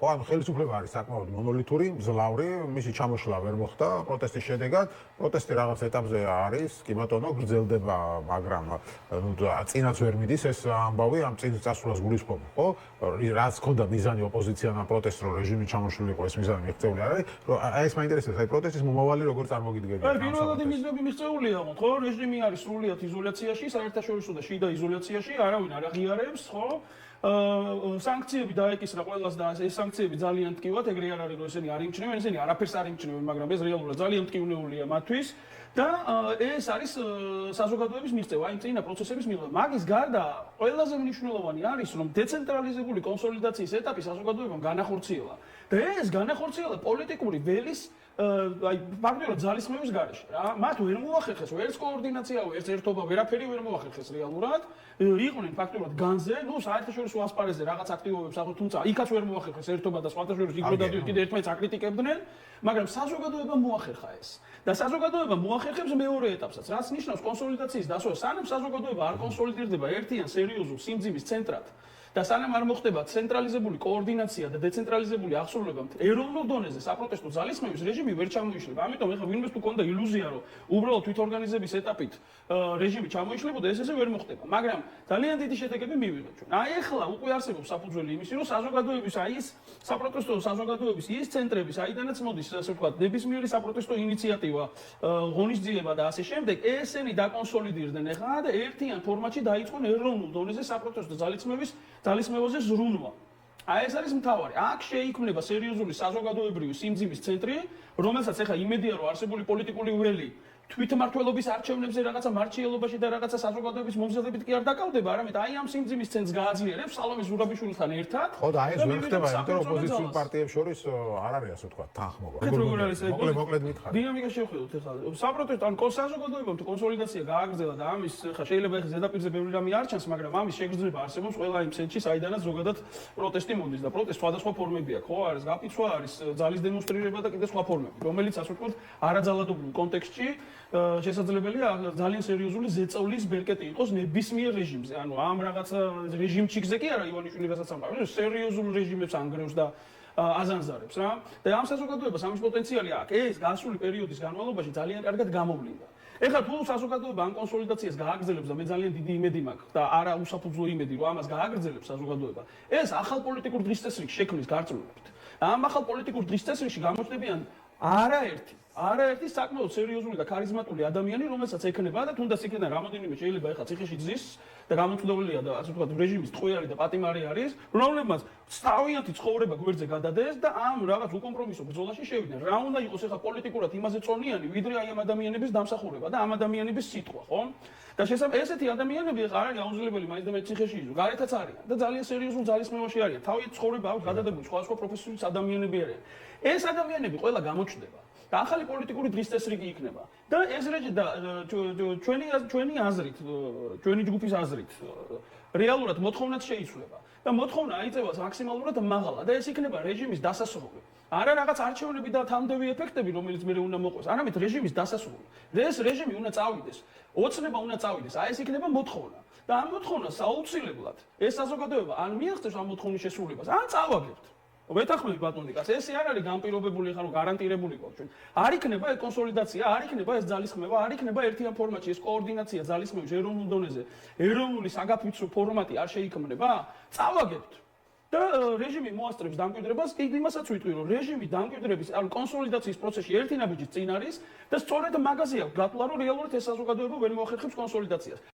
ხო, ანუ ხელისუფლება არის საკმაოდ მონოლითური, მძლავრი, მისი ჩამოშლა ვერ მოხდა პროტესტის შედეგად. პროტესტი რაღაც ეტაპზე არის, კი ბატონო, გრძელდება, მაგრამ წინაც ვერ მიდის ეს ამბავი, ამ წინ წასვლას გულისხმობ, ხო? რაც ხონდა მიზანი ოპოზიციამ ამ პროტესტს რომ რეჟიმი ჩამოშლილიყო, ეს მიზანი მიღწეული არის. აი ეს მაინტერესებს, აი პროტესტის მომავალი როგორ წარმოგიდგენთ? პირველად მიზნები მიღწეულია, ხო? რეჟიმი არის სრულიად იზოლაციაში, საერთაშორისო და შიდა იზოლაციაში, არავინ არ აღიარებს, ხო? სანქციები დაეკისრა ყველას და ეს სანქციები ძალიან მტკივრად, ეგრე არ არის რომ ესენი არ იმჩნევენ, ესენი არაფერს არ იმჩნევენ, მაგრამ ეს რეალურად ძალიან მტკივნეულია მათთვის და ეს არის საზოგადოების მიღწევა, აი წინა პროცესების მიღება. მაგის გარდა ყველაზე მნიშვნელოვანი არის რომ დეცენტრალიზებული კონსოლიდაციის ეტაპი საზოგადოებამ განახორციელა და ეს განახორციელა პოლიტიკური ველის აი ფაქტობრივად ძალისხმევის გარეშე რა მათ ვერ მოახერხეს ვერც კოორდინაცია ვერც ერთობა ვერაფერი ვერ მოახერხეს რეალურად იყვნენ ფაქტობრივად განზე ნუ საერთაშორისო ასპარეზზე რაღაც აქტივობებს ახლა თუმცა იქაც ვერ მოახერხეს ერთობა და სხვათა შორის იქ გადავიდეთ კიდე ერთმანეთს აკრიტიკებდნენ მაგრამ საზოგადოებამ მოახერხა ეს და საზოგადოება მოახერხებს მეორე ეტაპსაც რაც ნიშნავს კონსოლიდაციის დასვა სანამ საზოგადოება არ კონსოლიდირდება ერთიან სერიოზულ სიმძიმის ცენტრად და სანამ არ მოხდება ცენტრალიზებული კოორდინაცია და დეცენტრალიზებული აღსრულება ეროვნულ დონეზე საპროტესტო ძალისხმევის რეჟიმი ვერ ჩამოიშლება. ამიტომ ეხლა ვინმეს თუ კონდა ილუზია რომ უბრალოდ თვითორგანიზების ეტაპით რეჟიმი ჩამოიშლებოდა ეს ესე ვერ მოხდება. მაგრამ ძალიან დიდი შედეგები მივიღეთ ჩვენ. აი ეხლა უკვე არსებობს საფუძველი იმისი რომ საზოგადოების აი ეს საპროტესტო საზოგადოების ის ცენტრები საიდანაც მოდის ასე ვთქვათ ნებისმიერი საპროტესტო ინიციატივა ღონისძიება და ასე შემდეგ ესენი დაკონსოლიდირდნენ ეხლა და ერთიან ფორმატში დაიწყონ ეროვნულ დონეზე საპროტესტო ძალისხმევაზე ზრუნვა. აი ეს არის მთავარი. აქ შეიქმნება სერიოზული საზოგადოებრივი სიმძიმის ცენტრი, რომელსაც ეხლა იმედია რომ არსებული პოლიტიკური ვრელი თვითმმართველობის არჩევნებზე რაღაცა მარჩიელობაში და რაღაცა საზოგადოების მომზადებით კი არ დაკავდება, არამედ აი ამ სიმძიმის ცენტრს გააძლიერებს სალომე ზურაბიშვილთან ერთად. ხო და აი ეს ვერ ხდება, იმიტომ რომ ოპოზიციურ პარტიებს შორის არ არის ასე ვთქვათ თანხმობა. მოკლედ მითხარი. დინამიკა შევხედოთ ეხლა. საპროტესტო ან საზოგადოებამ თუ კონსოლიდაცია გააგრძელა და ამის ხა შეიძლება ეხლა ზედაპირზე ბევრი რამე არ ჩანს, მაგრამ ამის შეგრძნება არსებობს ყველა იმ ცენტრში, საიდანაც ზოგადად პროტესტი მოდის და პროტესტ სხვადასხვა ფორმები აქვს, ხო? არის გაფიცვა, არის ძალის დემონსტრირება და კიდე სხვა ფორმები, რომელიც ასე ვთქვათ არაძალადობრივ კონტექსტში შესაძლებელია ძალიან სერიოზული ზეწოლის ბერკეტი იყოს ნებისმიერ რეჟიმზე. ანუ ამ რაღაც რეჟიმჩიკზე კი არა ივანიშვილი რასაც ამბობს, სერიოზულ რეჟიმებს ანგრევს და აზანზარებს რა. და ამ საზოგადოებას ამის პოტენციალი აქვს. ეს გასული პერიოდის განმავლობაში ძალიან კარგად გამოვლინდა. ეხლა თუ საზოგადოება ამ კონსოლიდაციას გააგრძელებს და მე ძალიან დიდი იმედი მაქვს და არა უსაფუძვლო იმედი რომ ამას გააგრძელებს საზოგადოება. ეს ახალ პოლიტიკურ დღისწესრიგს შექმნის გარწმუნებით. ამ ახალ პოლიტიკურ დღისწესრიგში გამოჩნდებიან არაერთი საკმაოდ სერიოზული და ქარიზმატული ადამიანი, რომელსაც ექნება და თუნდაც იქიდან რამოდენიმე შეიძლება ეხლა ციხეში ძის და გამომწვდომელია და ასე ვთქვათ რეჟიმის ტყვიარი და პატიმარი არის, რომლებმაც თავიანთი ცხოვრება გვერდზე გადადეს და ამ რაღაც უკომპრომისო ბრძოლაში შევიდნენ. რა უნდა იყოს ეხლა პოლიტიკურად იმაზე წონიანი, ვიდრე აი ამ ადამიანების დამსახურება და ამ ადამიანების სიტყვა, ხო? და ესეთი ადამიანები ეხლა არ არის აუცილებელი მაინც და მე ციხეში იზო, გარეთაც არიან და ძალიან სერიოზულ ძალისხმევაში არიან. თავი ცხოვრება აქვს გადადებული სხვადასხვა პროფესიის ადამიანები არიან. ეს ადამიანები ყველა გამოჩნდება. და ახალი პოლიტიკური დღისწესრიგი იქნება. და ეს რეჟი და ჩვენი აზრით, ჩვენი ჯგუფის აზრით, რეალურად მოთხოვნაც შეიცვლება. და მოთხოვნა აიწევას მაქსიმალურად მაღლა და ეს იქნება რეჟიმის დასასრული. არა რაღაც არჩევნები და თანმდევი ეფექტები, რომელიც მე უნდა მოყვეს, არამედ რეჟიმის დასასრული. ეს რეჟიმი უნდა წავიდეს, ოცნება უნდა წავიდეს. აი ეს იქნება მოთხოვნა. და ამ მოთხოვნას აუცილებლად ეს საზოგადოება ან მიაღწევს ამ მოთხოვნის შესრულებას, ან წავაგებთ. ვეთანხმები ბატონიკას, ეს არ არის განპირობებული ხარ, გარანტირებული ყავს ჩვენ. არ იქნება ეს კონსოლიდაცია, არ იქნება ეს ძალისხმევა, არ იქნება ერთიან ფორმატში ეს კოორდინაცია ძალისხმევის ეროვნულ დონეზე. ეროვნული საგაფიცვო ფორმატი არ შეიქმნება, წავაგებთ. და რეჟიმი მოასწრებს დამკვიდრებას, იმასაც ვიტყვი, რომ რეჟიმი დამკვიდრების, ანუ კონსოლიდაციის პროცესში ერთი ნაბიჯით წინ არის და სწორედ მაგაზე აქვს გათვლა, რომ რეალურად ეს საზოგადოება ვერ მოახერხებს კონსოლიდაციას.